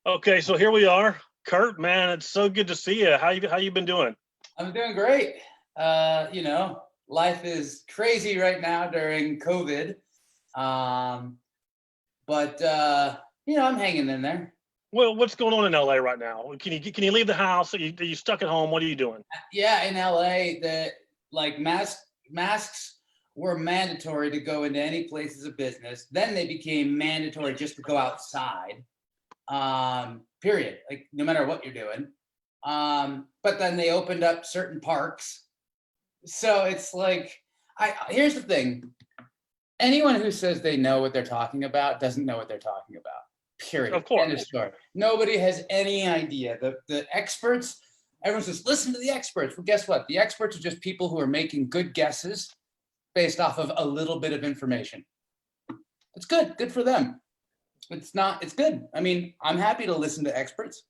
Okay, so here we are. Kurt, man, it's so good to see you. How you been doing? I'm doing great. Life is crazy right now during COVID. Um, but I'm hanging in there. Well, what's going on in LA right now? Can you leave the house? Are you stuck at home? What are you doing? Yeah, in LA, masks were mandatory to go into any places of business. Then they became mandatory just to go outside. Period. Like no matter what you're doing. But then they opened up certain parks. So it's like, here's the thing. Anyone who says they know what they're talking about doesn't know what they're talking about. Period. Of course. End of story. Nobody has any idea. The experts, everyone says, listen to the experts. Well, guess what? The experts are just people who are making good guesses based off of a little bit of information. It's good. Good for them. It's good. I mean, I'm happy to listen to experts,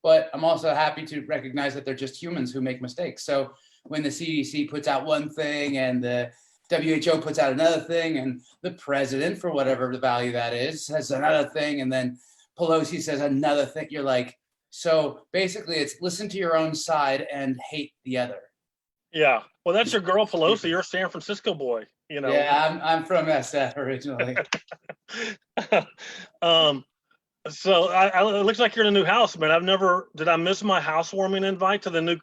but I'm also happy to recognize that they're just humans who make mistakes. So when the CDC puts out one thing and the WHO puts out another thing and the president, for whatever the value that is, says another thing, and then Pelosi says another thing, you're like, so basically it's listen to your own side and hate the other. Yeah. Well, that's your girl Pelosi. You're a San Francisco boy, you know. Yeah, I'm from SF originally. So it looks like you're in a new house, man. Did I miss my housewarming invite to the new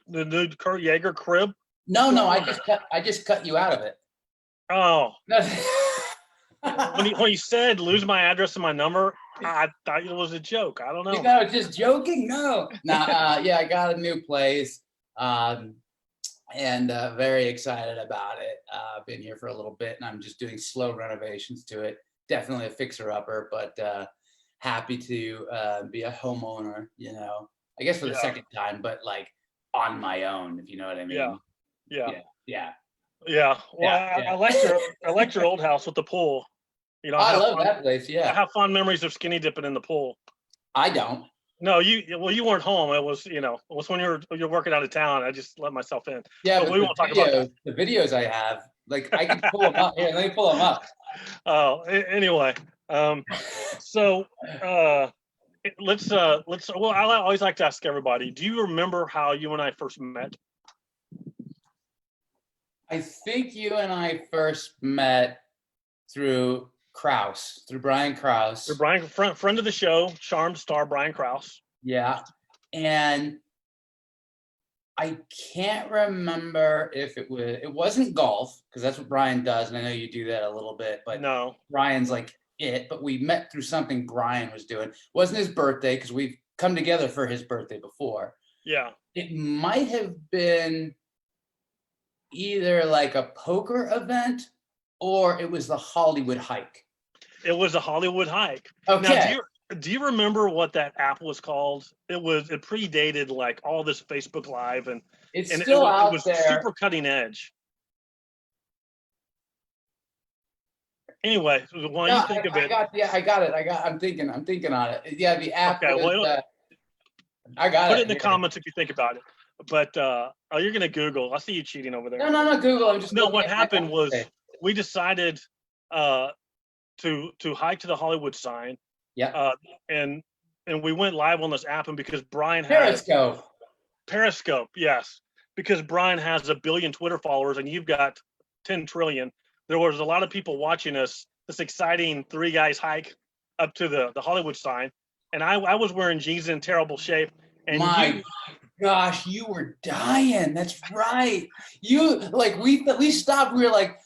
Kurt Yaeger crib? No, I just cut you out of it. Oh. when you said lose my address and my number, I thought it was a joke. I don't know. You know, just joking? No. Yeah, I got a new place. And very excited about it. I've been here for a little bit and I'm just doing slow renovations to it. Definitely a fixer-upper, but happy to be a homeowner, you know, I guess for the second time, but like on my own, if you know what I mean. Yeah. Well, I liked your old house with the pool. You know, I love that place. Yeah. I have fond memories of skinny dipping in the pool. I don't. No, you weren't home. It was when you're working out of town. I just let myself in. Yeah, but we won't talk about that. The videos I have, like I can pull them up here. Let me pull them up. Oh, anyway. So let's well, I always like to ask everybody, do you remember how you and I first met? I think you and I first met through Brian Krause. Through Brian, friend of the show, Charmed star Brian Krause. Yeah. And I can't remember if it wasn't golf, because that's what Brian does, and I know you do that a little bit, but no, Brian's like it, but we met through something Brian was doing. It wasn't his birthday, because we've come together for his birthday before. Yeah. It might have been either like a poker event or it was the Hollywood hike. It was a Hollywood hike. Okay. Now, do you remember what that app was called? It predated like all this Facebook Live and it's still out it was there. Super cutting edge. Anyway, while you think of it, I got it. I'm thinking on it. Yeah, the app. Okay, I got it. Put it in the comments if you think about it. But you're gonna Google. I see you cheating over there. No, Google. I'm just. No, what happened was we decided to hike to the Hollywood sign. Yeah. And we went live on this app, and because Brian has Periscope, yes, because Brian has 1 billion Twitter followers, and you've got 10 trillion. There was a lot of people watching us. This exciting 3 guys hike up to the Hollywood sign, and I was wearing jeans in terrible shape. And my gosh, you were dying. That's right. You like we stopped. We were like,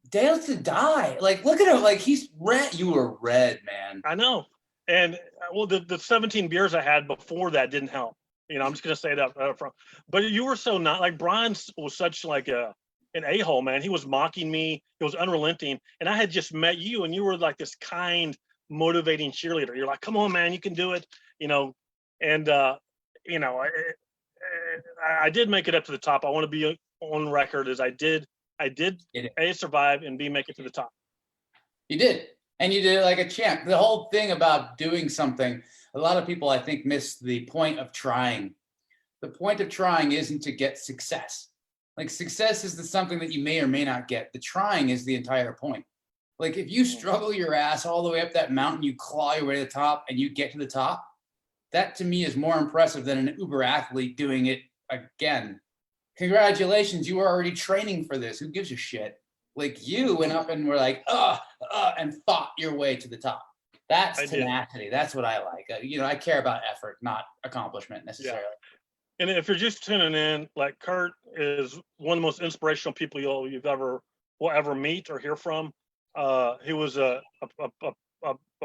Dale's to die. Like, look at him. Like he's red. You were red, man. I know. And well, the 17 beers I had before that didn't help. You know, I'm just gonna say that up front. But you were so not like Brian was such like an a-hole, man. He was mocking me. He was unrelenting. And I had just met you, and you were like this kind, motivating cheerleader. You're like, come on, man, you can do it. You know, and you know, I did make it up to the top. I want to be on record as I did A, survive, and B, make it to the top. You did. And you did it like a champ. The whole thing about doing something, a lot of people, I think, miss the point of trying. The point of trying isn't to get success. Like success is something that you may or may not get. The trying is the entire point. Like if you struggle your ass all the way up that mountain, you claw your way to the top and you get to the top, that to me is more impressive than an Uber athlete doing it again. Congratulations, you were already training for this. Who gives a shit? Like you went up and were like, and fought your way to the top. That's tenacity. That's what I like. I care about effort, not accomplishment necessarily. Yeah. And if you're just tuning in, like Kurt is one of the most inspirational people will ever meet or hear from. He was a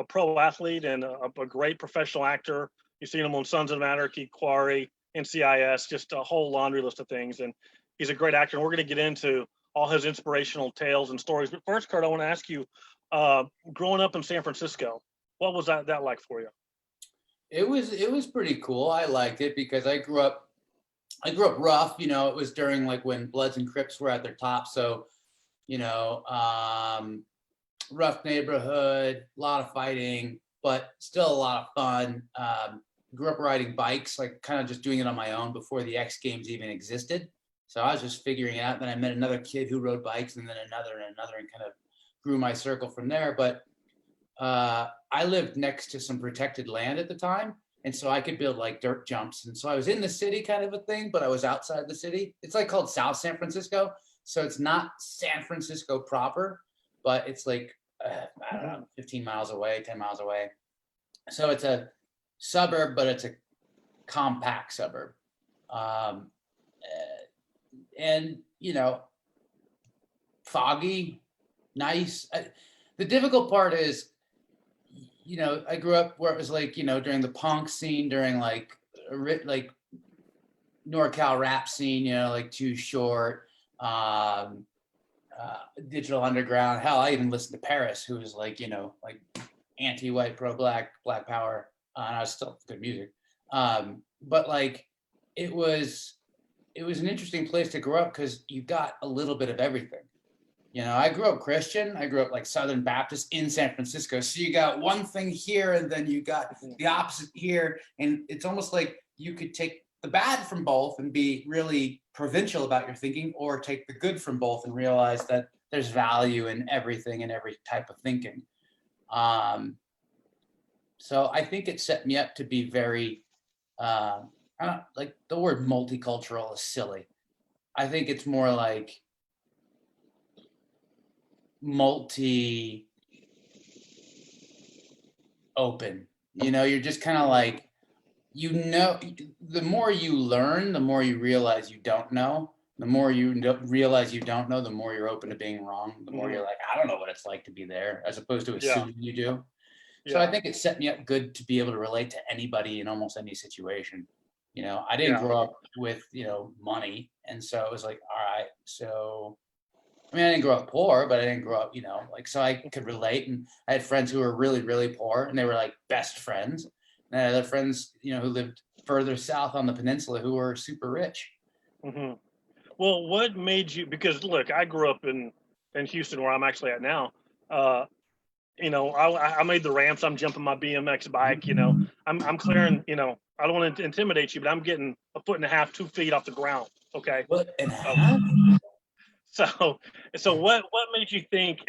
pro athlete and a great professional actor. You've seen him on Sons of Anarchy, Quarry, NCIS, just a whole laundry list of things. And he's a great actor. And we're going to get into all his inspirational tales and stories. But first, Kurt, I want to ask you, growing up in San Francisco, what was that like for you? It was pretty cool. I liked it because I grew up rough. It was during like when Bloods and Crips were at their top. So, rough neighborhood, a lot of fighting, but still a lot of fun. Grew up riding bikes, like kind of just doing it on my own before the X Games even existed. So I was just figuring it out. Then I met another kid who rode bikes, and then another, and kind of grew my circle from there. But I lived next to some protected land at the time. And so I could build like dirt jumps. And so I was in the city kind of a thing, but I was outside the city. It's like called South San Francisco. So it's not San Francisco proper, but it's like, I don't know, 15 miles away, 10 miles away. So it's a suburb, but it's a compact suburb. And, foggy, nice. The difficult part is, I grew up where it was like, during the punk scene, during like NorCal rap scene, like Too Short, Digital Underground. Hell, I even listened to Paris, who was like, like anti-white, pro-black, black power. And I was still good music. But like, it was an interesting place to grow up because you got a little bit of everything. I grew up Christian. I grew up like Southern Baptist in San Francisco. So you got one thing here and then you got the opposite here. And it's almost like you could take the bad from both and be really provincial about your thinking, or take the good from both and realize that there's value in everything and every type of thinking. So I think it set me up to be very, like the word multicultural is silly. I think it's more like multi open. You're just kind of like, the more you learn, the more you realize you don't know. The more you realize you don't know, the more you're open to being wrong. The more you're like, I don't know what it's like to be there, as opposed to assuming you do. So I think it set me up good to be able to relate to anybody in almost any situation. I didn't grow up with, money. And so it was like, all right, so, I didn't grow up poor, but I didn't grow up, so I could relate. And I had friends who were really, really poor, and they were like best friends. And I had other friends, who lived further south on the peninsula who were super rich. Mm-hmm. Well, what made you, because look, I grew up in Houston, where I'm actually at now. I made the ramps. I'm jumping my BMX bike, I'm clearing, I don't want to intimidate you, but I'm getting 1.5 feet, 2 feet off the ground. Okay. What and half? So what made you think,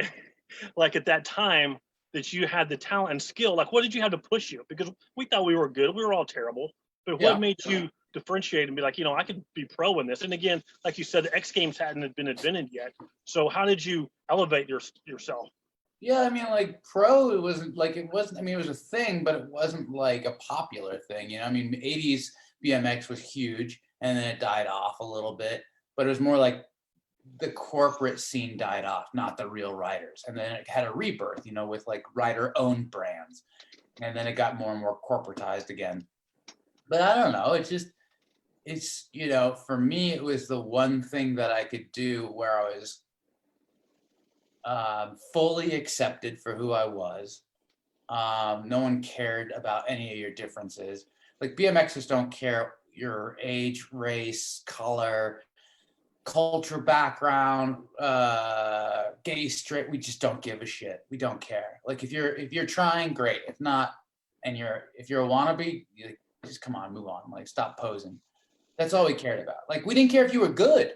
like at that time, that you had the talent and skill? Like, what did you have to push you? Because we thought we were good. We were all terrible. But what made you differentiate and be like, I could be pro in this? And again, like you said, the X Games hadn't been invented yet. So how did you elevate yourself? Yeah, like pro, it wasn't, it was a thing, but it wasn't like a popular thing. 80s BMX was huge, and then it died off a little bit. But it was more like the corporate scene died off, not the real riders. And then it had a rebirth, with like rider-owned brands. And then it got more and more corporatized again. But I don't know. It's for me, it was the one thing that I could do where I was fully accepted for who I was. No one cared about any of your differences. Like BMXers don't care your age, race, color, culture, background, gay, straight. We just don't give a shit. We don't care. Like if you're trying, great. If not, and if you're a wannabe, just come on, move on. Like stop posing. That's all we cared about. Like we didn't care if you were good.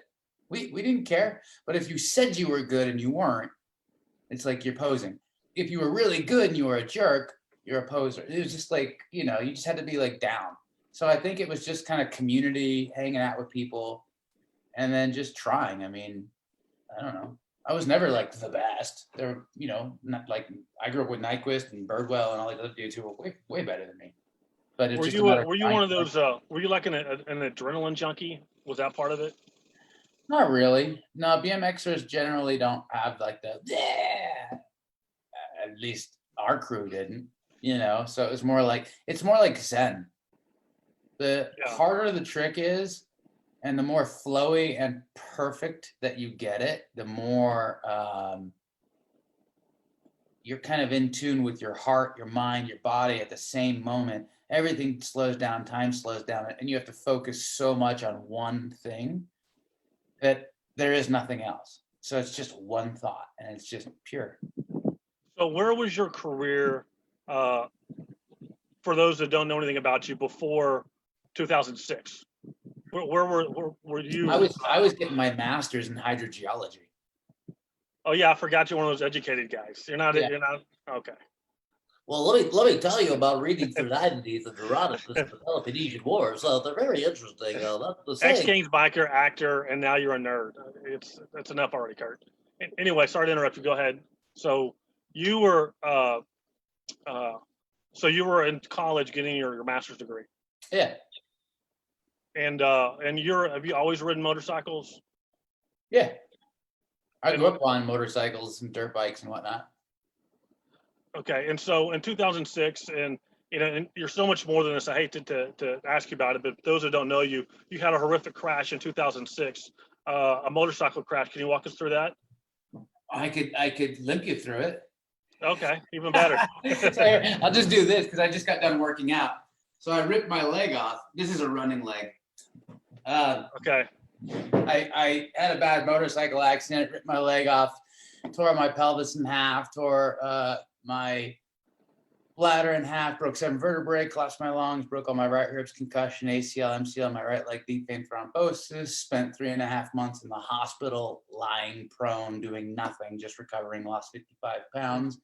We didn't care. But if you said you were good and you weren't, It's like you're posing. If you were really good and you were a jerk, you're a poser. It was just like, you know, you just had to be like down. So I think it was just kind of community, hanging out with people, and then just trying. I mean, I don't know. I was never like the best. There were, you know, not like I grew up with Nyquist and Birdwell and all these other dudes who were way better than me. But it's just a matter of were you one of those? Were you like an adrenaline junkie? Was that part of it? Not really. No, BMXers generally don't have like the yeah. At least our crew didn't, you know. So it's more like Zen. The harder the trick is, and the more flowy and perfect that you get it, the more you're kind of in tune with your heart, your mind, your body at the same moment. Everything slows down, time slows down, and you have to focus so much on one thing that there is nothing else. So it's just one thought, and it's just pure. So where was your career, for those that don't know anything about you, before 2006? Where were you? I was getting my master's in hydrogeology. Oh yeah, I forgot you're one of those educated guys. You're not. Okay. Well, let me tell you about reading Thucydides and Herodotus and the Peloponnesian Wars. They're very interesting. Ex-Kings biker, actor, and now you're a nerd. That's enough already, Kurt. Anyway, sorry to interrupt you. Go ahead. So you were in college getting your master's degree. Yeah. And have you always ridden motorcycles? Yeah. I grew up on motorcycles and dirt bikes and whatnot. Okay, and so in 2006, and you know, and you're so much more than this. I hate to ask you about it, but those that don't know you, you had a horrific crash in 2006, a motorcycle crash. Can you walk us through that? I could limp you through it. Okay, even better. I'll just do this because I just got done working out. So I ripped my leg off. This is a running leg. Okay. I had a bad motorcycle accident, ripped my leg off, tore my pelvis in half, tore my bladder in half, broke 7 vertebrae, collapsed my lungs, broke all my right ribs, concussion, ACL, MCL, my right leg, deep vein thrombosis, spent 3.5 months in the hospital, lying prone, doing nothing, just recovering, lost 55 pounds.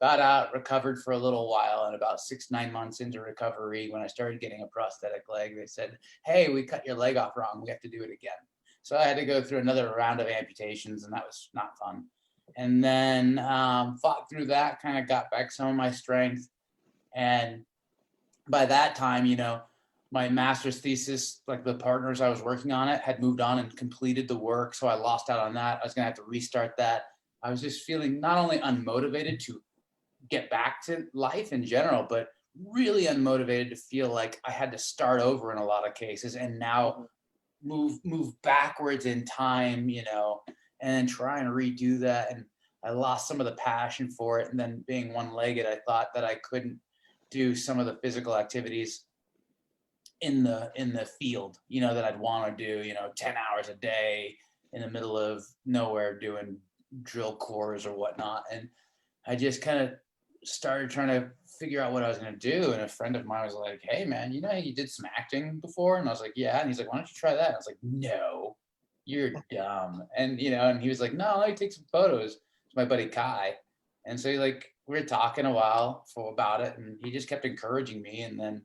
Got out, recovered for a little while, and about 6-9 months into recovery, when I started getting a prosthetic leg, they said, hey, we cut your leg off wrong. We have to do it again. So I had to go through another round of amputations, and that was not fun. And then fought through that, kind of got back some of my strength. And by that time, you know, my master's thesis, like the partners I was working on it, had moved on and completed the work. So I lost out on that. I was going to have to restart that. I was just feeling not only unmotivated to get back to life in general, but really unmotivated to feel like I had to start over in a lot of cases and now move backwards in time, you know, and then try and redo that. And I lost some of the passion for it. And then being one-legged, I thought that I couldn't do some of the physical activities in the field, you know, that I'd want to do, you know, 10 hours a day in the middle of nowhere doing drill cores or whatnot. And I just kind of started trying to figure out what I was going to do. And a friend of mine was like, hey man, you know, you did some acting before? And I was like, yeah. And he's like, why don't you try that? And I was like, no, you're dumb. And, you know, and he was like, no, let me take some photos. It's my buddy Kai. And so like, we were talking a while about it, and he just kept encouraging me. And then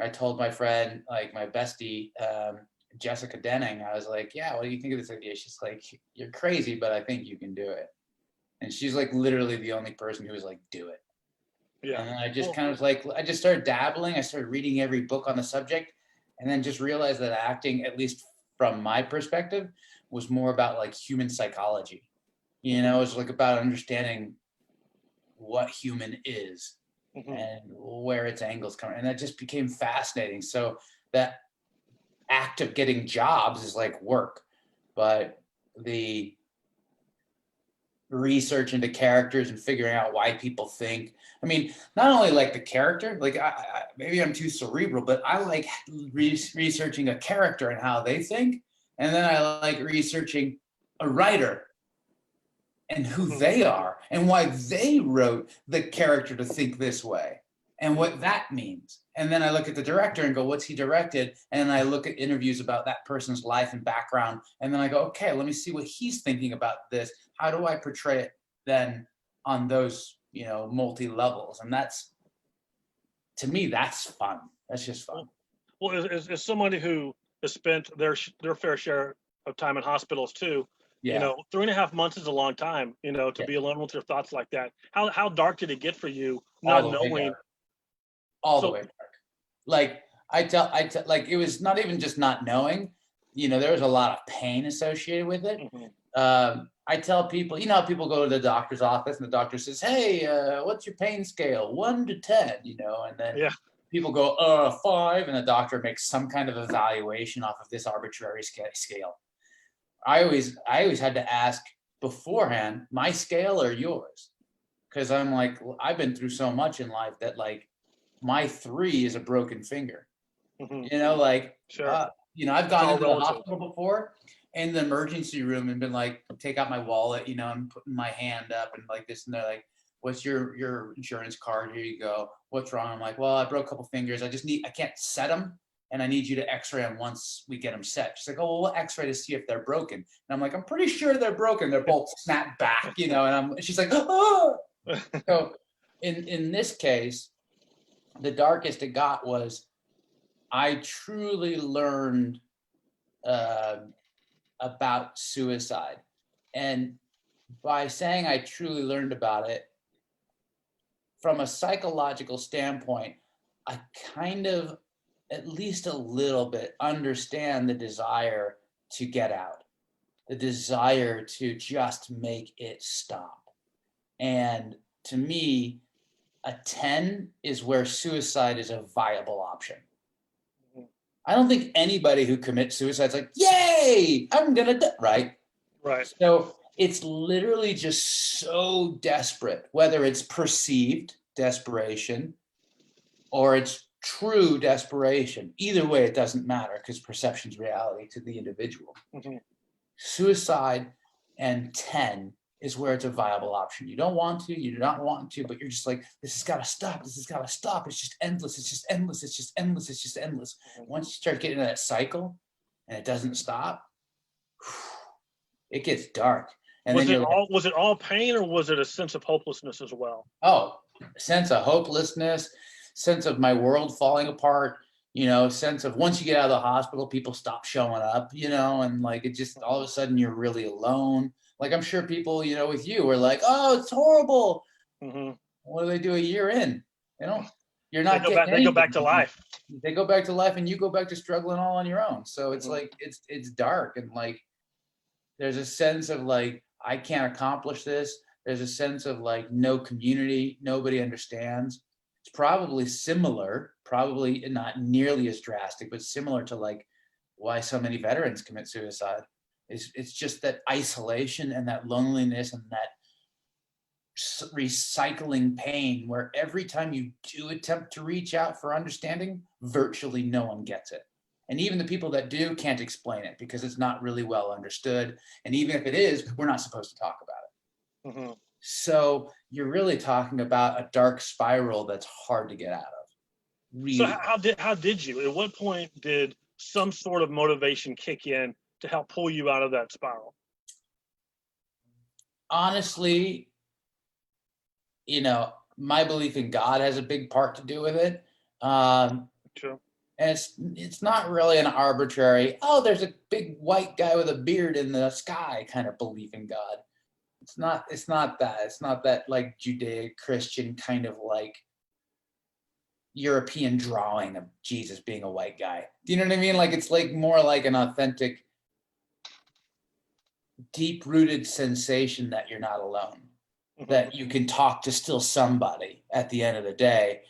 I told my friend, like my bestie, Jessica Denning, I was like, yeah, what do you think of this idea? She's like, you're crazy, but I think you can do it. And she's like literally the only person who was like, do it. Yeah. And then I just kind of like, I just started dabbling. I started reading every book on the subject, and then just realized that acting, at least from my perspective, was more about like human psychology. You know, it was like about understanding what human is and where its angles come. And that just became fascinating. So that act of getting jobs is like work, but the research into characters and figuring out why people think. I mean, not only like the character, like I maybe I'm too cerebral, but I like researching a character and how they think. And then I like researching a writer and who they are and why they wrote the character to think this way and what that means. And then I look at the director and go, what's he directed? And I look at interviews about that person's life and background. And then I go, okay, let me see what he's thinking about this. How do I portray it than on those, multi levels. And that's, to me, that's fun. That's just fun. Well, as somebody who has spent their fair share of time in hospitals too, Yeah. 3.5 months is a long time, to Yeah. be alone with your thoughts like that. How dark did it get for you, All not the way knowing? dark. All the So- way dark. Like I tell, like it was not even just not knowing, there was a lot of pain associated with it. Mhm. I tell people, how people go to the doctor's office and the doctor says, "Hey, what's your pain scale? 1 to 10, and then Yeah. people go, 5, and the doctor makes some kind of evaluation off of this arbitrary scale. I always had to ask beforehand, my scale or yours? Because I'm like, I've been through so much in life that like my 3 is a broken finger. Mhm. Sure. I've gone all into the relative. hospital before in the emergency room and been like, take out my wallet, and putting my hand up and like this, and they're like, what's your insurance card? Here you go. What's wrong? I'm like, well, I broke a couple fingers. I can't set them, and I need you to x-ray them once we get them set. She's like, oh, well, we'll x-ray to see if they're broken. And I'm like, I'm pretty sure they're broken. They're both snapped back, and she's like, oh. So in this case, the darkest it got was I truly learned about suicide. And by saying I truly learned about it, from a psychological standpoint, I kind of, at least a little bit, understand the desire to get out, the desire to just make it stop. And to me, a 10 is where suicide is a viable option. I don't think anybody who commits suicide is like, yay, I'm gonna die, right? Right. So it's literally just so desperate, whether it's perceived desperation or it's true desperation. Either way, it doesn't matter because perception's reality to the individual. Mhm. Suicide and 10 is where it's a viable option. You don't want to, you do not want to, but you're just like, this has got to stop. This has got to stop. It's just endless. It's just endless. It's just endless. It's just endless. Once you start getting into that cycle and it doesn't stop, it gets dark. And Was then was it all pain, or was it a sense of hopelessness as well? Sense of hopelessness, sense of my world falling apart, sense of once you get out of the hospital, people stop showing up, and like it just all of a sudden you're really alone. Like I'm sure people, with you are like, oh, it's horrible. Mm-hmm. What do they do a year in? You're not They go back to life. They go back to life and you go back to struggling all on your own. So it's like, it's dark. And like, there's a sense of like, I can't accomplish this. There's a sense of like no community, nobody understands. It's probably similar, probably not nearly as drastic, but similar to like why so many veterans commit suicide. It's just that isolation and that loneliness and that recycling pain where every time you do attempt to reach out for understanding, virtually no one gets it. And even the people that do can't explain it because it's not really well understood. And even if it is, we're not supposed to talk about it. Mm-hmm. So you're really talking about a dark spiral that's hard to get out of. Really. So how did you? At what point did some sort of motivation kick in to help pull you out of that spiral? Honestly, my belief in God has a big part to do with it. Sure. And it's not really an arbitrary, there's a big white guy with a beard in the sky kind of belief in God. It's not that. It's not that like Judeo-Christian kind of like European drawing of Jesus being a white guy. Do you know what I mean? Like it's like more like an authentic, deep-rooted sensation that you're not alone, that you can talk to still somebody at the end of the day.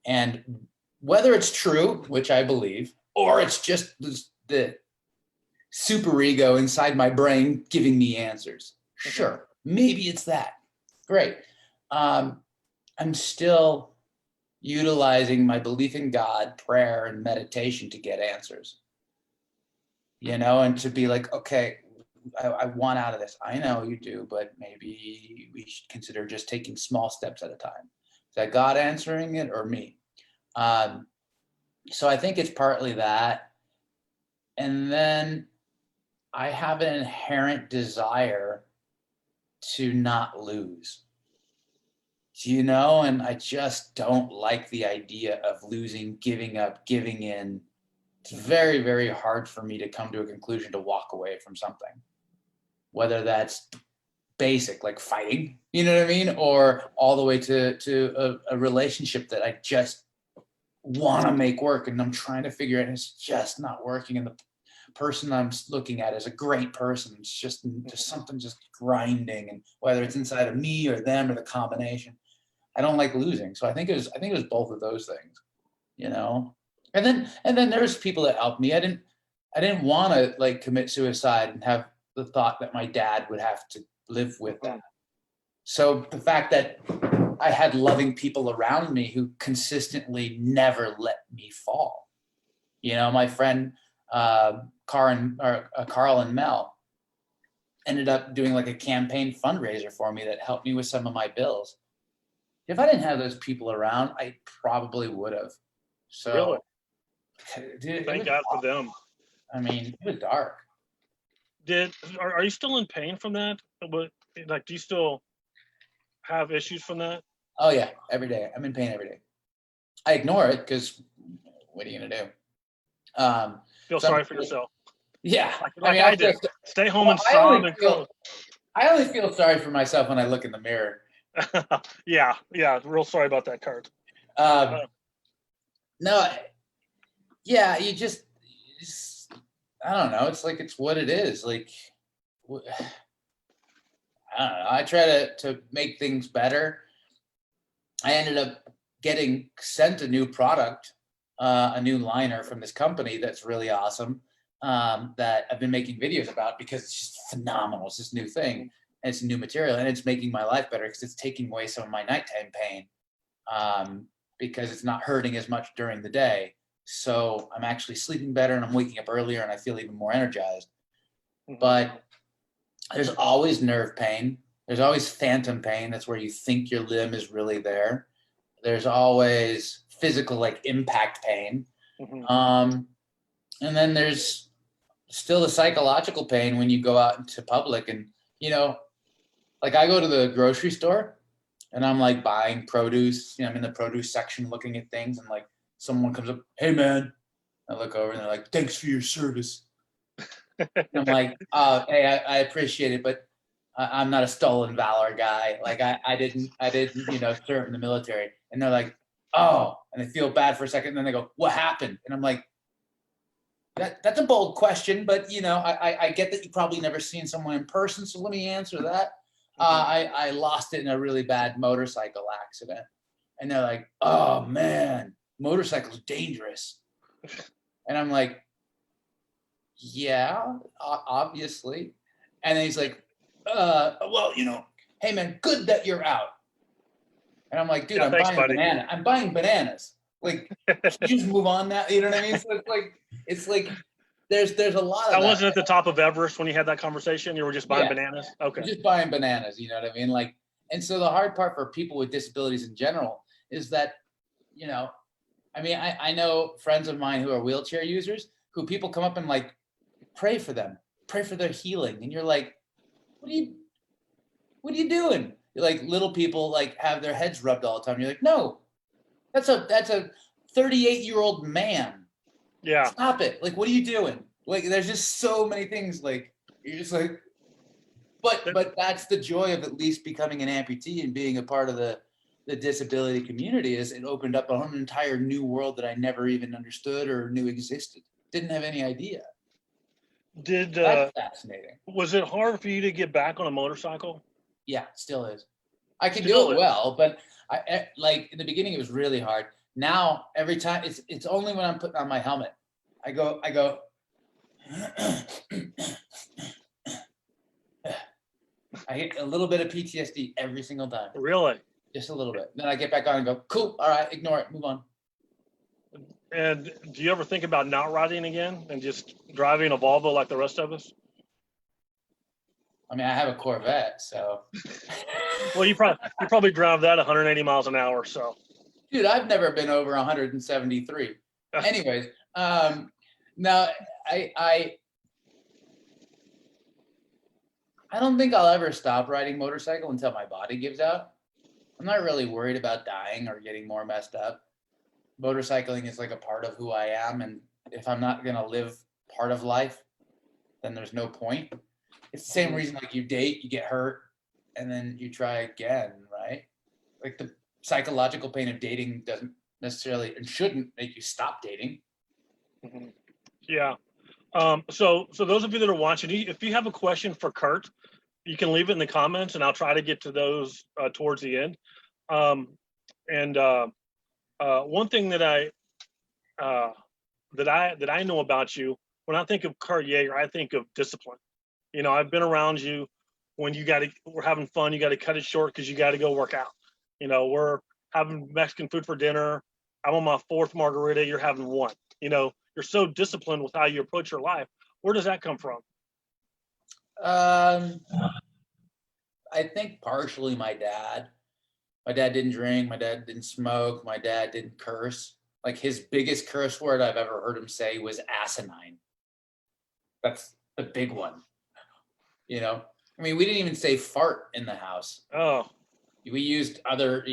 And whether it's true, which I believe, or it's just the superego inside my brain giving me answers. Sure, maybe it's that. Great. I'm still utilizing my belief in God, prayer, and meditation to get answers. And to be like, okay, I want out of this. I know you do, but maybe we should consider just taking small steps at a time. Is that God answering it or me? So I think it's partly that. And then I have an inherent desire to not lose, you know? And I just don't like the idea of losing, giving up, giving in. It's very, very hard for me to come to a conclusion to walk away from something, whether that's basic, like fighting, you know what I mean? Or all the way to a relationship that I just want to make work and I'm trying to figure out, it's just not working. And the person I'm looking at is a great person. It's just something just grinding, and whether it's inside of me or them or the combination, I don't like losing. So I think it was both of those things, you know? And then there's people that helped me. I didn't want to like commit suicide and have the thought that my dad would have to live with that. So the fact that I had loving people around me who consistently never let me fall. You know, my friend Carl and Mel ended up doing like a campaign fundraiser for me that helped me with some of my bills. If I didn't have those people around, I probably would have. So Really? Dude, Thank God for them. I mean, it was dark. Are you still in pain from that? But like, do you still have issues from that? Oh yeah, every day. I'm in pain every day. I ignore it because what are you gonna do? Feel sorry for yourself. Yeah, like I did. Stay home and sob and cry. I only feel sorry for myself when I look in the mirror. yeah, real sorry about that, Kurt. No, yeah, you just, I don't know. It's like, it's what it is. Like, I don't know. I try to make things better. I ended up getting sent a new product, a new liner from this company that's really awesome, that I've been making videos about because it's just phenomenal. It's this new thing, and it's new material, and it's making my life better because it's taking away some of my nighttime pain, because it's not hurting as much during the day. So I'm actually sleeping better and I'm waking up earlier and I feel even more energized. But there's always nerve pain. There's always phantom pain. That's where you think your limb is really there. There's always physical, like, impact pain. And then there's still the psychological pain when you go out into public and, you know, like I go to the grocery store and I'm like buying produce, you know, I'm in the produce section looking at things, and like someone comes up, "Hey man," I look over and they're like, "Thanks for your service." And I'm like, "Hey, I appreciate it, but I'm not a stolen valor guy. Like I didn't, you know, serve in the military." And they're like, "Oh," and they feel bad for a second. And then they go, "What happened?" And I'm like, that's a bold question, but you know, I get that you've probably never seen someone in person. So let me answer that. I lost it in a really bad motorcycle accident. And they're like, "Oh man, motorcycle's dangerous." And I'm like, "Yeah, obviously." And then he's like, "Well, you know, hey man, good that you're out." And I'm like, "Dude, Yeah, I'm thanks, buying buddy. I'm buying bananas. Like, can you just move on now?" You know what I mean? So it's like there's a lot of I that. wasn't at the top of Everest when you had that conversation. You were just buying bananas. Okay. You're just buying bananas, you know what I mean? Like, and so the hard part for people with disabilities in general is that, you know, I mean, I know friends of mine who are wheelchair users who people come up and like pray for them, pray for their healing. And you're like, what are you doing? You're like, little people like have their heads rubbed all the time. You're like, no, that's a 38-year-old man. Yeah. Stop it. Like, what are you doing? Like, there's just so many things. Like, you're just like, but that's the joy of at least becoming an amputee and being a part of the disability community, is it opened up an entire new world that I never even understood or knew existed. Didn't have any idea. That's fascinating. Was it hard for you to get back on a motorcycle? Yeah, still is. I can do it well, but I like in the beginning it was really hard. Now every time it's only when I'm putting on my helmet. I go I get a little bit of PTSD every single time. Really? Just a little bit. Then I get back on and go, cool, all right, ignore it, move on. And do you ever think about not riding again and just driving a Volvo like the rest of us? I mean, I have a Corvette, so. Well, you probably drive that 180 miles an hour, so. Dude, I've never been over 173. Anyways, no, I I don't think I'll ever stop riding motorcycle until my body gives out. I'm not really worried about dying or getting more messed up. Motorcycling is like a part of who I am, and if I'm not gonna live part of life, then there's no point. It's the same reason like you date, you get hurt, and then you try again, right? Like the psychological pain of dating doesn't necessarily and shouldn't make you stop dating. Mhm. Yeah. So those of you that are watching, if you have a question for Kurt, you can leave it in the comments, and I'll try to get to those towards the end. And one thing that I know about you, when I think of Kurt Yaeger, I think of discipline. You know, I've been around you when we're having fun, you got to cut it short because you got to go work out. You know, we're having Mexican food for dinner. I'm on my 4th margarita. You're having 1. You know, you're so disciplined with how you approach your life. Where does that come from? I think partially my dad. My dad didn't drink. My dad didn't smoke. My dad didn't curse. Like his biggest curse word I've ever heard him say was asinine. That's the big one. You know, I mean, we didn't even say fart in the house. Oh, We used other,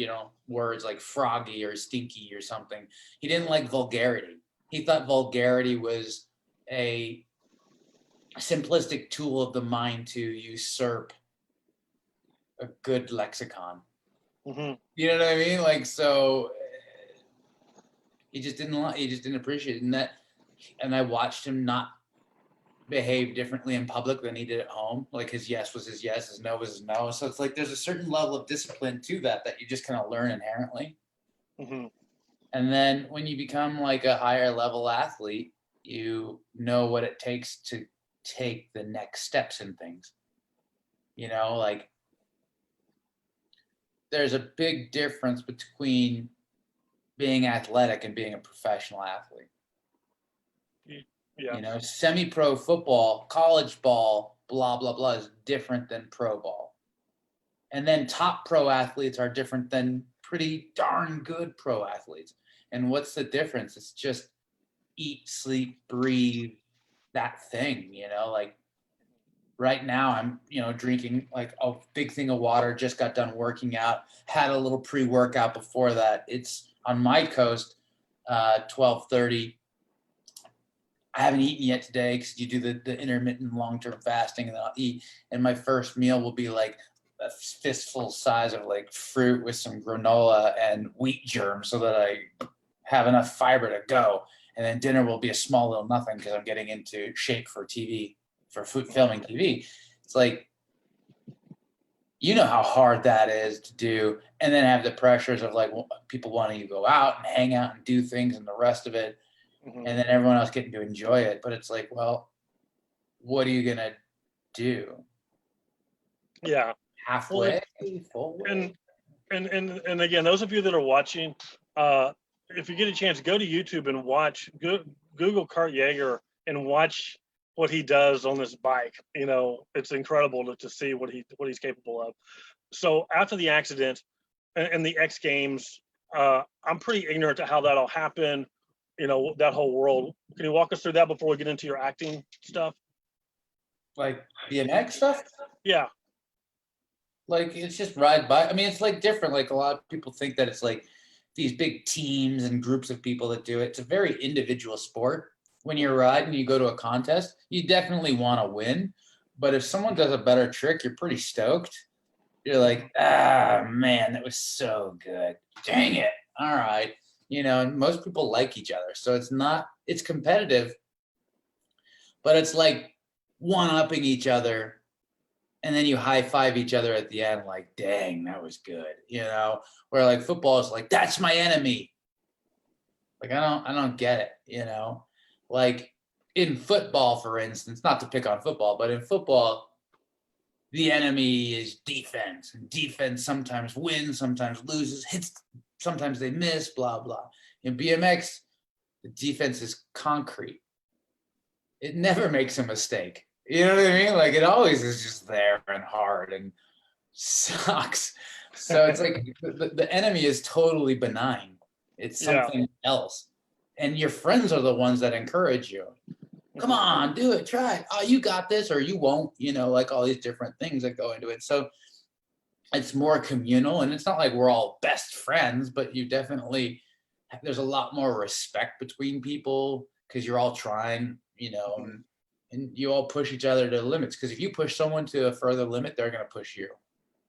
words like froggy or stinky or something. He didn't like vulgarity. He thought vulgarity was a simplistic tool of the mind to usurp a good lexicon. mm-hmm. You know what I mean? Like, so he just didn't appreciate it. And I watched him not behave differently in public than he did at home. Like his yes was his yes, his no was his no. So it's like there's a certain level of discipline to that you just kind of learn inherently. Mm-hmm. And then when you become like a higher level athlete, you know what it takes to take the next steps in things. You know, like there's a big difference between being athletic and being a professional athlete. Yeah. You know, semi-pro football, college ball, blah, blah, blah is different than pro ball. And then top pro athletes are different than pretty darn good pro athletes. And what's the difference? It's just eat, sleep, breathe, that thing, like right now I'm, drinking like a big thing of water, just got done working out, had a little pre-workout before that. It's on my coast, 12:30. I haven't eaten yet today because you do the intermittent long-term fasting, and then I'll eat. And my first meal will be like a fistful size of like fruit with some granola and wheat germ so that I have enough fiber to go. And then dinner will be a small little nothing because I'm getting into shape for TV, for food filming TV. It's like, you know how hard that is to do. And then have the pressures of like people wanting to go out and hang out and do things and the rest of it. Mm-hmm. And then everyone else getting to enjoy it. But it's like, well, what are you going to do? Yeah. Halfway, full way? And again, those of you that are watching, if you get a chance, go to YouTube and watch, Google Kurt Yaeger and watch what he does on this bike. You know, it's incredible to see what he's capable of. So after the accident and the X Games, I'm pretty ignorant to how that all happened. You know, that whole world. Can you walk us through that before we get into your acting stuff? Like BMX stuff? Yeah. Like it's just ride by. I mean, it's like different. Like a lot of people think that it's like these big teams and groups of people that do it. It's a very individual sport. When you're riding, you go to a contest, you definitely want to win. But if someone does a better trick, you're pretty stoked. You're like, man, that was so good. Dang it. All right. And most people like each other. So it's competitive, but it's like one-upping each other. And then you high five each other at the end, like, dang, that was good. Where like football is like, that's my enemy. Like, I don't get it, Like in football, for instance, not to pick on football, but in football, the enemy is defense. And defense sometimes wins, sometimes loses, hits, sometimes they miss, blah, blah. In BMX, the defense is concrete. It never makes a mistake. You know what I mean? Like it always is just there and hard and sucks. So it's like the enemy is totally benign. It's something else. And your friends are the ones that encourage you. come on, do it, try it. Oh, you got this, or you won't, like all these different things that go into it. So it's more communal, and it's not like we're all best friends, but there's a lot more respect between people because you're all trying, and you all push each other to the limits. Because if you push someone to a further limit, they're going to push you.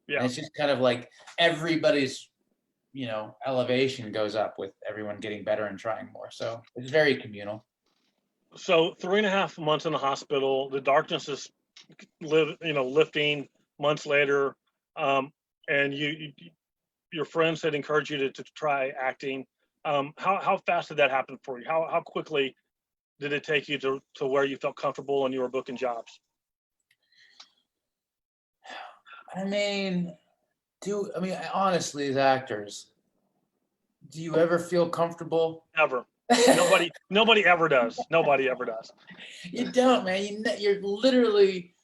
Yeah. And it's just kind of like everybody's, elevation goes up with everyone getting better and trying more. So it's very communal. So 3.5 months in the hospital, the darkness is lifting months later. And your friends had encouraged you to try acting. How fast did that happen for you? How quickly did it take you to where you felt comfortable and you were booking jobs? Honestly, as actors, do you ever feel comfortable? Ever. Nobody ever does. Nobody ever does. You don't, man. You're literally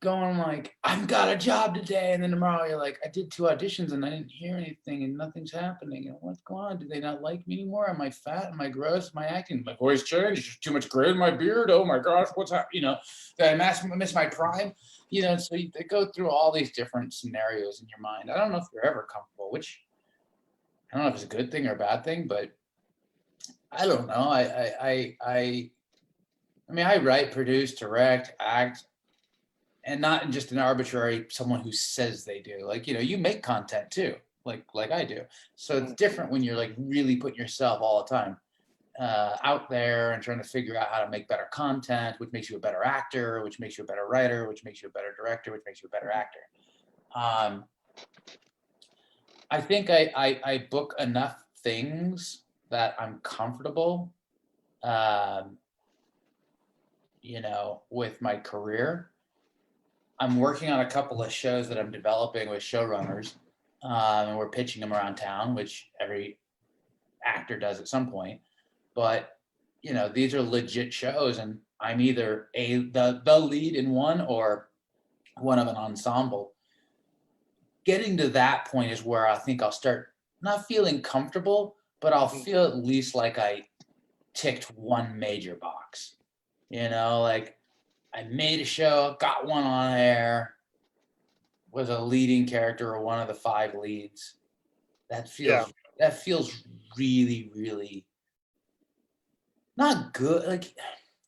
going like, I've got a job today, and then tomorrow you're like, I did 2 auditions and I didn't hear anything and nothing's happening. And what's going on? Do they not like me anymore? Am I fat? Am I gross? Am I acting? My voice changed. There's too much gray in my beard. Oh my gosh, what's happening? Did I miss my prime? So they go through all these different scenarios in your mind. I don't know if you're ever comfortable, which I don't know if it's a good thing or a bad thing, but I don't know. I write, produce, direct, act, and not just an arbitrary someone who says they do. Like, you make content too, like I do. So it's different when you're like really putting yourself all the time out there and trying to figure out how to make better content, which makes you a better actor, which makes you a better writer, which makes you a better director, which makes you a better actor. I think I book enough things that I'm comfortable, with my career. I'm working on a couple of shows that I'm developing with showrunners, and we're pitching them around town, which every actor does at some point. But these are legit shows, and I'm either the lead in one or one of an ensemble. Getting to that point is where I think I'll start not feeling comfortable, but I'll feel at least like I ticked one major box. Like I made a show, got one on air, was a leading character or one of the 5 leads. That feels really, really not good. Like,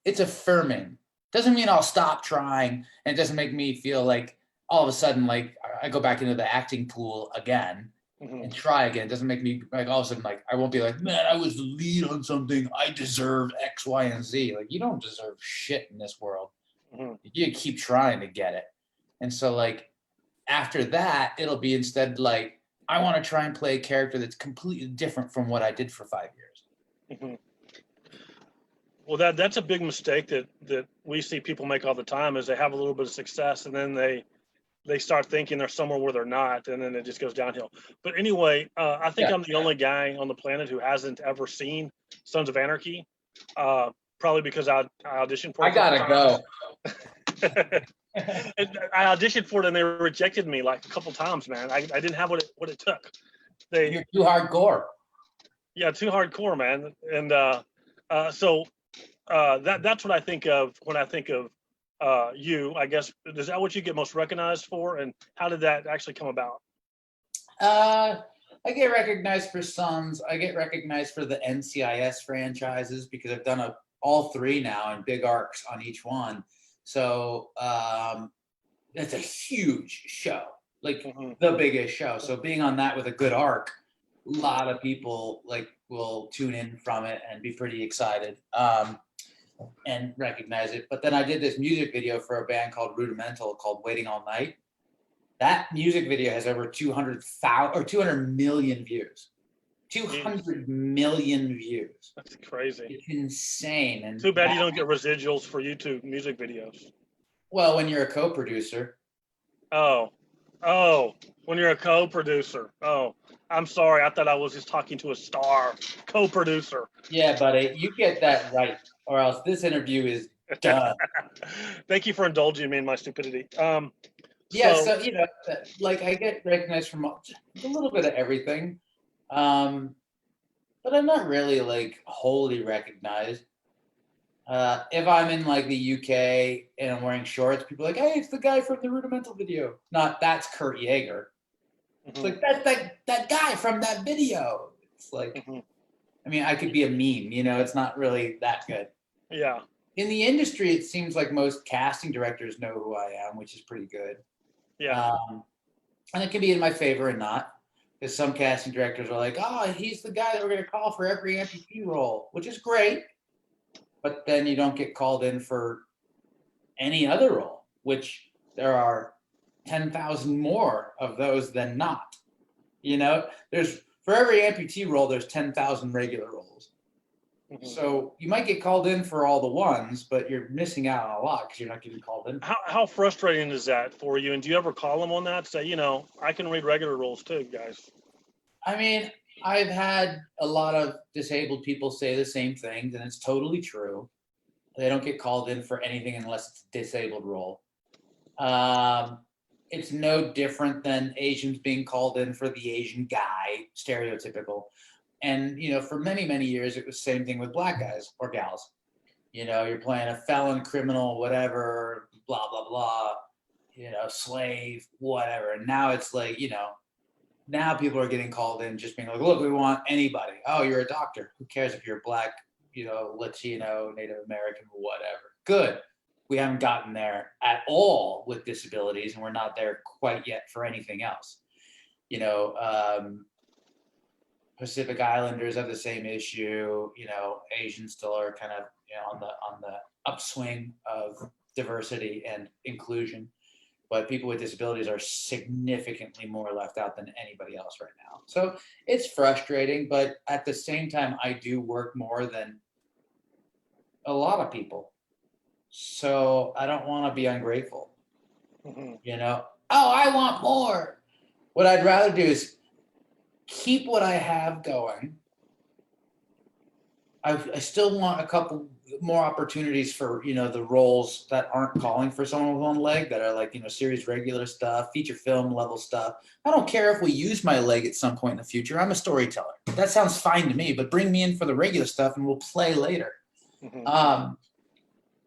it's affirming. Doesn't mean I'll stop trying, and it doesn't make me feel like all of a sudden like I go back into the acting pool again and try again. It doesn't make me like all of a sudden like I won't be like, man, I was the lead on something, I deserve X, Y, and Z. Like, you don't deserve shit in this world. You keep trying to get it. And so like after that, it'll be instead like I want to try and play a character that's completely different from what I did for 5 years. Well, that's a big mistake that we see people make all the time, is they have a little bit of success and then they start thinking they're somewhere where they're not, and then it just goes downhill. But anyway, I think I'm the only guy on the planet who hasn't ever seen Sons of Anarchy, probably because I auditioned for it. I gotta go. I auditioned for it and they rejected me like a couple times, man. I didn't have what it took. You're too hardcore. Yeah, too hardcore, man. And so that's what I think of when I think of you. I guess, is that what you get most recognized for, and how did that actually come about? I get recognized for Sons. I get recognized for the NCIS franchises because I've done all 3 now in big arcs on each one. So it's a huge show, like the biggest show. So being on that with a good arc, a lot of people like will tune in from it and be pretty excited and recognize it. But then I did this music video for a band called Rudimental called Waiting All Night. That music video has over 200 million views. 200 million views. That's crazy. It's insane. And too bad you don't get residuals for YouTube music videos. Well, when you're a co-producer. Oh, when you're a co-producer. Oh, I'm sorry. I thought I was just talking to a star. Co-producer. Yeah, buddy, you get that right, or else this interview is done. Thank you for indulging me in my stupidity. Yeah, so like I get recognized from a little bit of everything. But I'm not really like wholly recognized. If I'm in like the UK and I'm wearing shorts, people are like, hey, it's the guy from the Rudimental video. Not that's Kurt Yaeger. It's like that's that guy from that video. It's like, I mean, I could be a meme, you know, it's not really that good. Yeah. In the industry, it seems like most casting directors know who I am, which is pretty good. Yeah. And it can be in my favor and not. Because some casting directors are like, oh, he's the guy that we're going to call for every amputee role, which is great. But then you don't get called in for any other role, which there are 10,000 more of those than not. You know, there's for every amputee role, there's 10,000 regular roles. So you might get called in for all the ones, but you're missing out on a lot because you're not getting called in. How frustrating is that for you? And do you ever call them on that? Say, you know, I can read regular roles too, guys. I mean, I've had a lot of disabled people say the same things, and it's totally true. They don't get called in for anything unless it's a disabled role. It's no different than Asians being called in for the Asian guy, stereotypical. And, you know, for many, many years, it was the same thing with black guys or gals. You know, you're playing a felon, criminal, whatever, blah, blah, blah, you know, slave, whatever. And now it's like, you know, now people are getting called in just being like, look, we want anybody. Oh, you're a doctor. Who cares if you're black, you know, Latino, Native American, whatever. Good. We haven't gotten there at all with disabilities, and we're not there quite yet for anything else. You know, Pacific Islanders have the same issue. You know, Asians still are kind of, you know, on the upswing of diversity and inclusion, but people with disabilities are significantly more left out than anybody else right now. So it's frustrating, but at the same time, I do work more than a lot of people. So I don't want to be ungrateful. You know, oh, I want more. What I'd rather do is keep what I have going. I still want a couple more opportunities for, you know, the roles that aren't calling for someone with one leg, that are like, you know, series regular stuff, feature film level stuff. I don't care if we use my leg at some point in the future. I'm a storyteller. That sounds fine to me, but bring me in for the regular stuff and we'll play later.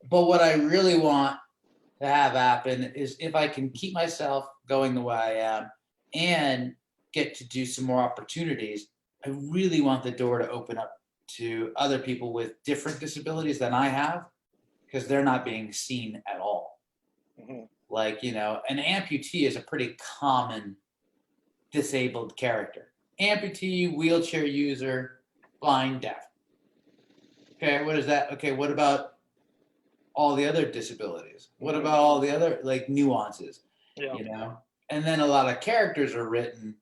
But what I really want to have happen is if I can keep myself going the way I am and get to do some more opportunities, I really want the door to open up to other people with different disabilities than I have, because they're not being seen at all. Like, you know, an amputee is a pretty common disabled character. Amputee, wheelchair user, blind, deaf. Okay, what is that? Okay, what about all the other disabilities? What about all the other like nuances? Yeah. You know? And then a lot of characters are written,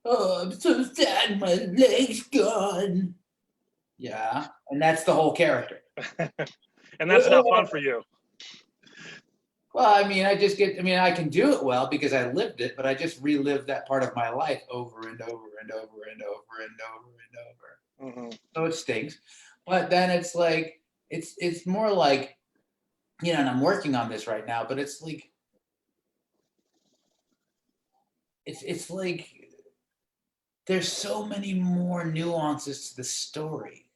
oh, I'm so sad, my leg's gone. Yeah, and that's the whole character. And that's not fun for you. Well, I mean, I can do it well because I lived it, but I just relived that part of my life over and over and over and over and over and over. So it stinks. But then it's like, it's more like, you know, and I'm working on this right now, but it's like, it's like, there's so many more nuances to the story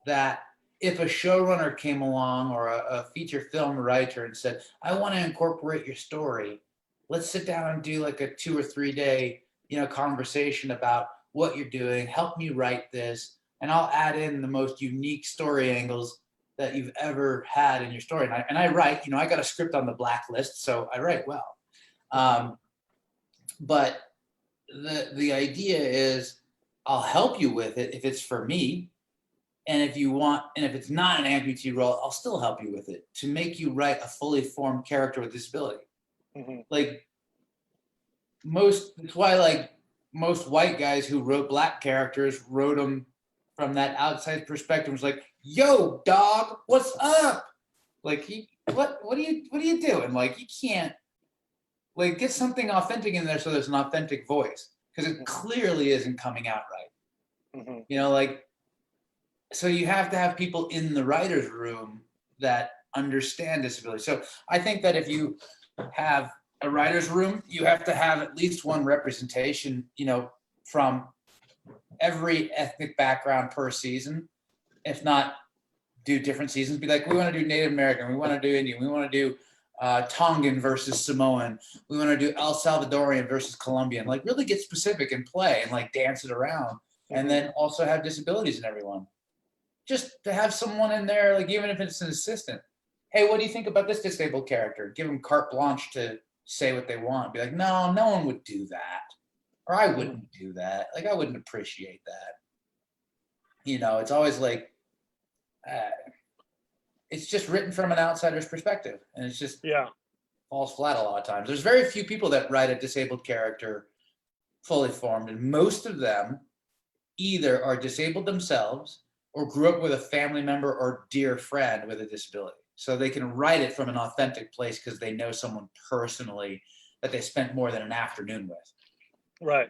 that if a showrunner came along or a feature film writer and said, I want to incorporate your story, let's sit down and do like a 2 or 3 day, you know, conversation about what you're doing, help me write this, and I'll add in the most unique story angles that you've ever had in your story. And I write, you know, I got a script on the blacklist, so I write well. But the idea is I'll help you with it if it's for me. And if you want, and if it's not an amputee role, I'll still help you with it to make you write a fully formed character with disability. Like that's why like most white guys who wrote black characters wrote them from that outside perspective. It was like, yo, dog, what's up? Like, what are you doing? Like, you can't like get something authentic in there so there's an authentic voice, because it clearly isn't coming out right. You know, like, so you have to have people in the writer's room that understand disability. So I think that if you have a writer's room, you have to have at least one representation, you know, from every ethnic background per season, if not do different seasons. Be like, we want to do Native American, we want to do Indian, we want to do Tongan versus Samoan, we want to do El Salvadorian versus Colombian. Like really get specific and play and like dance it around, and then also have disabilities in everyone. Just to have someone in there, like even if it's an assistant. Hey, what do you think about this disabled character? Give them carte blanche to say what they want. Be like, no, no one would do that. Or I wouldn't do that. Like, I wouldn't appreciate that. You know, it's always like, it's just written from an outsider's perspective. And it's just falls flat a lot of times. There's very few people that write a disabled character fully formed. And most of them either are disabled themselves or grew up with a family member or dear friend with a disability. So they can write it from an authentic place because they know someone personally that they spent more than an afternoon with. Right.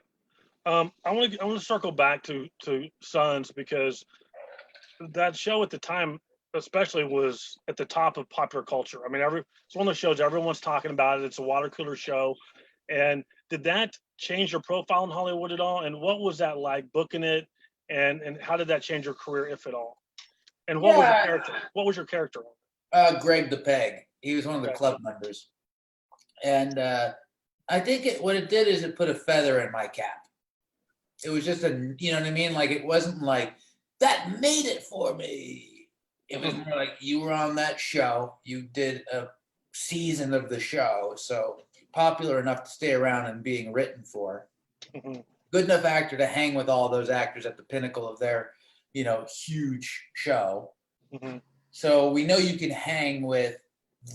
I want to circle back to Sons, because that show at the time, especially, was at the top of popular culture. I mean, it's one of those shows everyone's talking about it. It's a water cooler show. And did that change your profile in Hollywood at all? And what was that like booking it? And how did that change your career, if at all? And what was your character? What was your character? Greg the Peg. He was one of the club members. And I think what it did is it put a feather in my cap. It was just you know what I mean? Like, it wasn't like, that made it for me. It was more like, you were on that show. You did a season of the show. So popular enough to stay around and being written for. Good enough actor to hang with all those actors at the pinnacle of their, you know, huge show. So we know you can hang with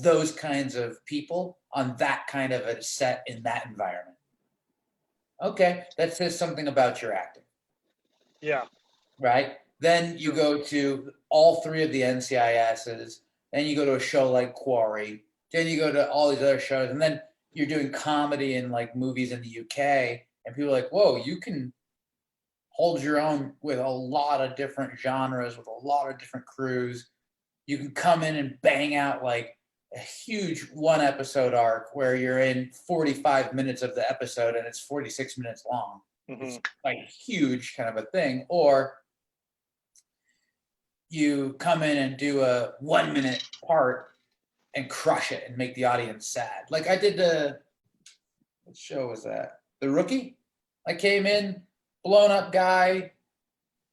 those kinds of people on that kind of a set in that environment. Okay, that says something about your acting. Yeah. Right? Then you go to all three of the NCISs, then you go to a show like Quarry, then you go to all these other shows, and then you're doing comedy in like movies in the UK, and people are like, whoa, you can hold your own with a lot of different genres, with a lot of different crews. You can come in and bang out like a huge 1-episode arc where you're in 45 minutes of the episode and it's 46 minutes long. It's like a huge kind of a thing. Or you come in and do a 1-minute part and crush it and make the audience sad. Like I did what show was that? The Rookie? I came in, blown up guy,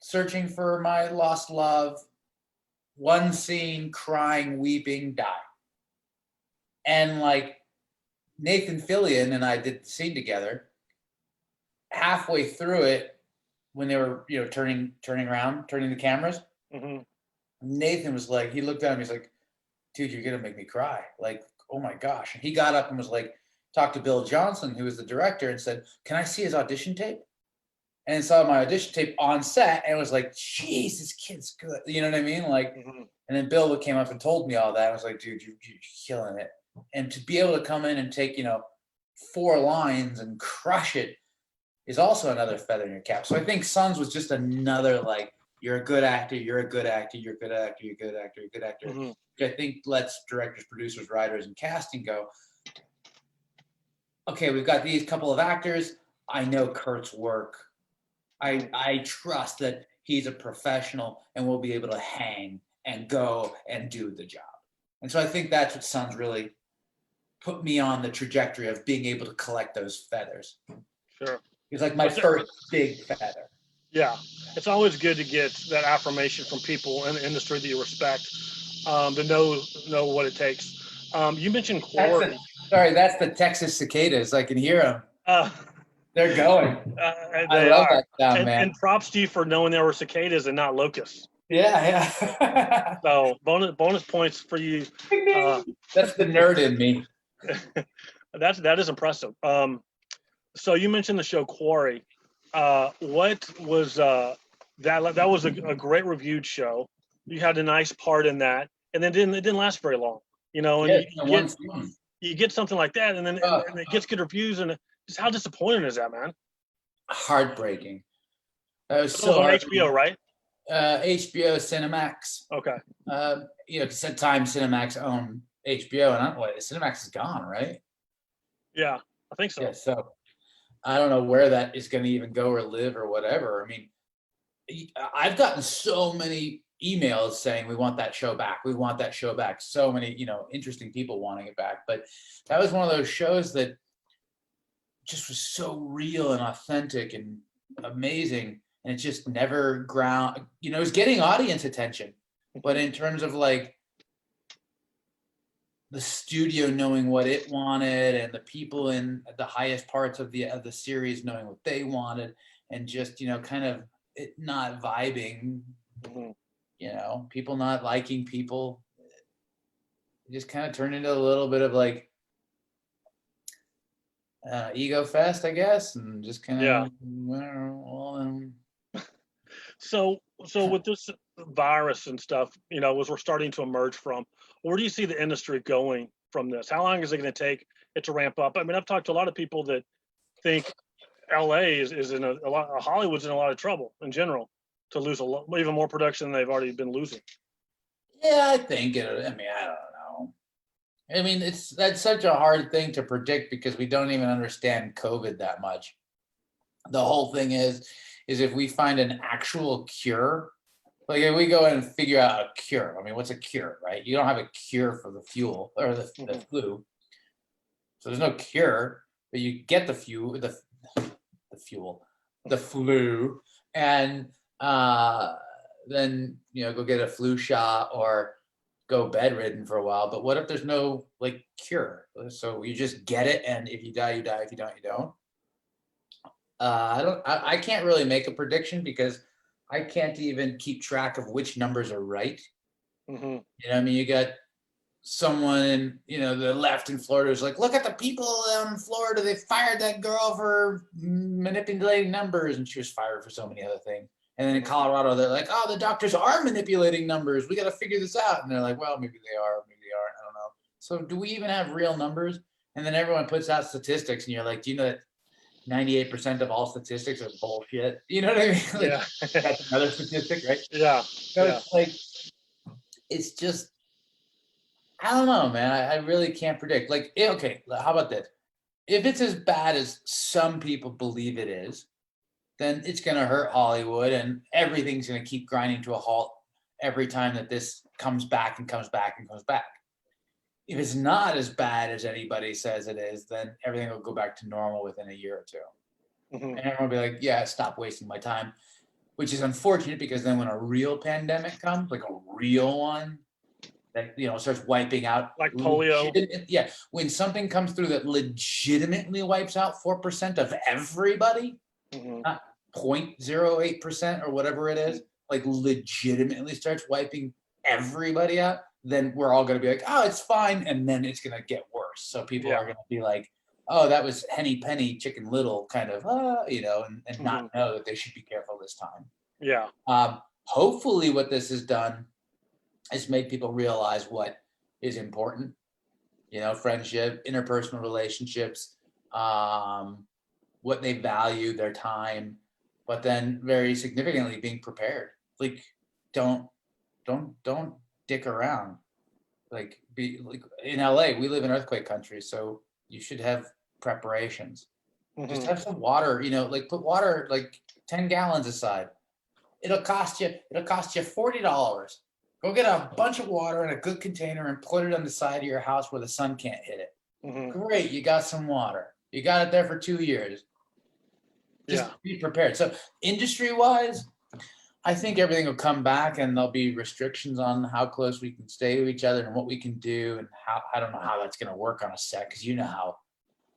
searching for my lost love, one scene, crying, weeping, die. And like Nathan Fillion and I did the scene together. Halfway through it, when they were, you know, turning the cameras, Nathan was like, he looked at me, he's like, dude, you're gonna make me cry. Like, oh my gosh. And he got up and was like, talked to Bill Johnson, who was the director, and said, can I see his audition tape? And saw my audition tape on set and was like, geez, this kid's good. You know what I mean? Like, and then Bill came up and told me all that. I was like, dude, you're killing it. And to be able to come in and take, you know, 4 lines and crush it is also another feather in your cap. So I think Sons was just another, like, you're a good actor, you're a good actor, you're a good actor, you're a good actor, you're a good actor. Which I think lets directors, producers, writers, and casting go, okay, we've got these couple of actors. I know Kurt's work. I trust that he's a professional and will be able to hang and go and do the job. And so I think that's what Sons really put me on the trajectory of being able to collect those feathers. Sure. It was like my first big feather. Yeah. It's always good to get that affirmation from people in the industry that you respect, to know what it takes. You mentioned Quarry. That's the Texas cicadas. I can hear them. They're going. They love that sound, man. And props to you for knowing there were cicadas and not locusts. Yeah. So bonus points for you. That's the nerd in me. That is impressive. So you mentioned the show Quarry. What was that was a great reviewed show. You had a nice part in that, and then it didn't last very long. You know, and you get something like that, and then and it gets good reviews, and just how disappointing is that, man? Heartbreaking. That was so on HBO, right? HBO Cinemax. Okay. You know, because at times Cinemax owned HBO, and Cinemax is gone, right? Yeah, I think so. Yeah, so I don't know where that is going to even go or live or whatever. I mean, I've gotten so many emails saying, we want that show back. We want that show back. So many, interesting people wanting it back. But that was one of those shows that just was so real and authentic and amazing. And it just never it was getting audience attention. But in terms of like the studio knowing what it wanted and the people in the highest parts of the series knowing what they wanted, and just, kind of it not vibing, people not liking people, it just kind of turned into a little bit of like ego fest, I guess, and just kind of So with this virus and stuff, as we're starting to emerge from, where do you see the industry going from this? How long is it going to take it to ramp up? I mean, I've talked to a lot of people that think LA is in a lot, Hollywood's in a lot of trouble in general to lose even more production than they've already been losing. Yeah, I think I don't know. I mean, that's such a hard thing to predict because we don't even understand COVID that much. The whole thing is if we find an actual cure, like if we go in and figure out a cure. I mean, what's a cure, right? You don't have a cure for the flu, so there's no cure, but you get the flu, and then go get a flu shot or go bedridden for a while. But what if there's no like cure? So you just get it, and if you die, you die. If you don't, you don't. I can't really make a prediction because I can't even keep track of which numbers are right. I mean, you got someone in, the left in Florida who's like, look at the people in Florida. They fired that girl for manipulating numbers, and she was fired for so many other things. And then in Colorado, they're like, oh, the doctors are manipulating numbers. We got to figure this out. And they're like, well, maybe they are, maybe they aren't. I don't know. So do we even have real numbers? And then everyone puts out statistics, and you're like, do you know that 98% of all statistics are bullshit? You know what I mean? Like, Yeah. That's another statistic, right? Yeah. So it's like, it's just, I don't know, man. I really can't predict. Like, okay, how about this? If it's as bad as some people believe it is, then it's going to hurt Hollywood, and everything's going to keep grinding to a halt every time that this comes back and comes back and comes back. If it's not as bad as anybody says it is, then everything will go back to normal within a year or two. And everyone will be like, yeah, stop wasting my time, which is unfortunate because then when a real pandemic comes, like a real one, that starts wiping out like polio. Yeah, when something comes through that legitimately wipes out 4% of everybody, not 0.08% or whatever it is, like legitimately starts wiping everybody out, then we're all going to be like, oh, it's fine, and then it's going to get worse. So people are going to be like, oh, that was Henny Penny Chicken Little kind of, and not know that they should be careful this time. Yeah. Hopefully what this has done is make people realize what is important, friendship, interpersonal relationships, what they value, their time, but then very significantly being prepared. Like, don't dick around. Like, be like in LA, we live in earthquake country, so you should have preparations. Just have some water, like put water, like 10 gallons aside. It'll cost you $40. Go get a bunch of water in a good container and put it on the side of your house where the sun can't hit it. Great, you got some water. You got it there for 2 years. Just be prepared. So industry-wise, I think everything will come back, and there'll be restrictions on how close we can stay to each other and what we can do, and how, I don't know how that's going to work on a set, because how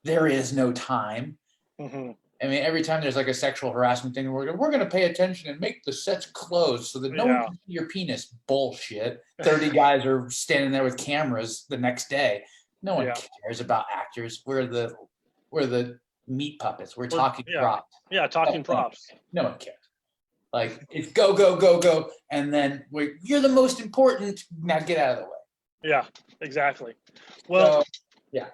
there is no time. I mean, every time there's like a sexual harassment thing, we're going to pay attention and make the sets closed so that no one can see your penis. Bullshit. 30 guys are standing there with cameras the next day. No one cares about actors. We're the meat puppets. We're talking props. Yeah, talking props. No one cares. Like, it's go, go, go, go. And then you're the most important. Now get out of the way. Yeah, exactly. Well, yeah.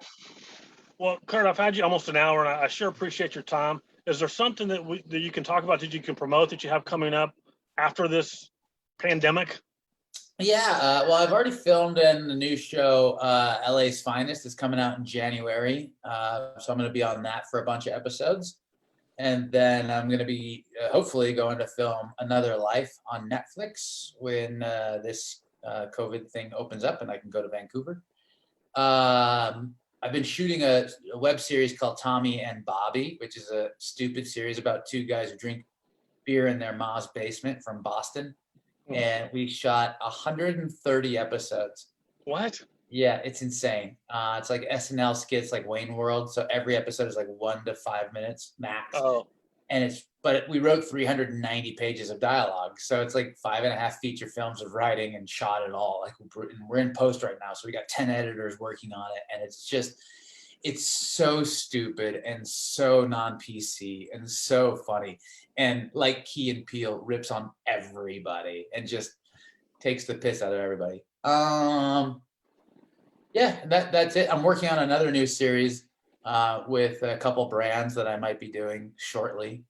Well, Kurt, I've had you almost an hour, and I sure appreciate your time. Is there something that you can talk about, that you can promote, that you have coming up after this pandemic? Yeah, well, I've already filmed in the new show, LA's Finest, is coming out in January. So I'm going to be on that for a bunch of episodes. And then I'm going to be hopefully going to film Another Life on Netflix when this COVID thing opens up and I can go to Vancouver. I've been shooting a web series called Tommy and Bobby, which is a stupid series about two guys who drink beer in their mom's basement from Boston. And we shot 130 episodes. What? Yeah, it's insane. It's like SNL skits, like Wayne World. So every episode is like 1 to 5 minutes max. Oh, And but we wrote 390 pages of dialogue. So it's like 5.5 feature films of writing and shot it all. Like we're in post right now. So we got 10 editors working on it. And it's so stupid and so non-PC and so funny. And like Key and Peele rips on everybody and just takes the piss out of everybody. Yeah, that's it. I'm working on another new series with a couple brands that I might be doing shortly.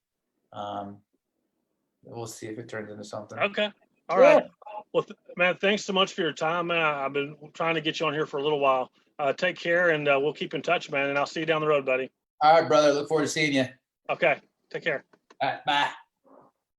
We'll see if it turns into something. okay. All right. Well, man, thanks so much for your time, man. I've been trying to get you on here for a little while. Take care, and we'll keep in touch, man. And I'll see you down the road, buddy. All right, brother. Look forward to seeing you. Okay. Take care. All right, bye.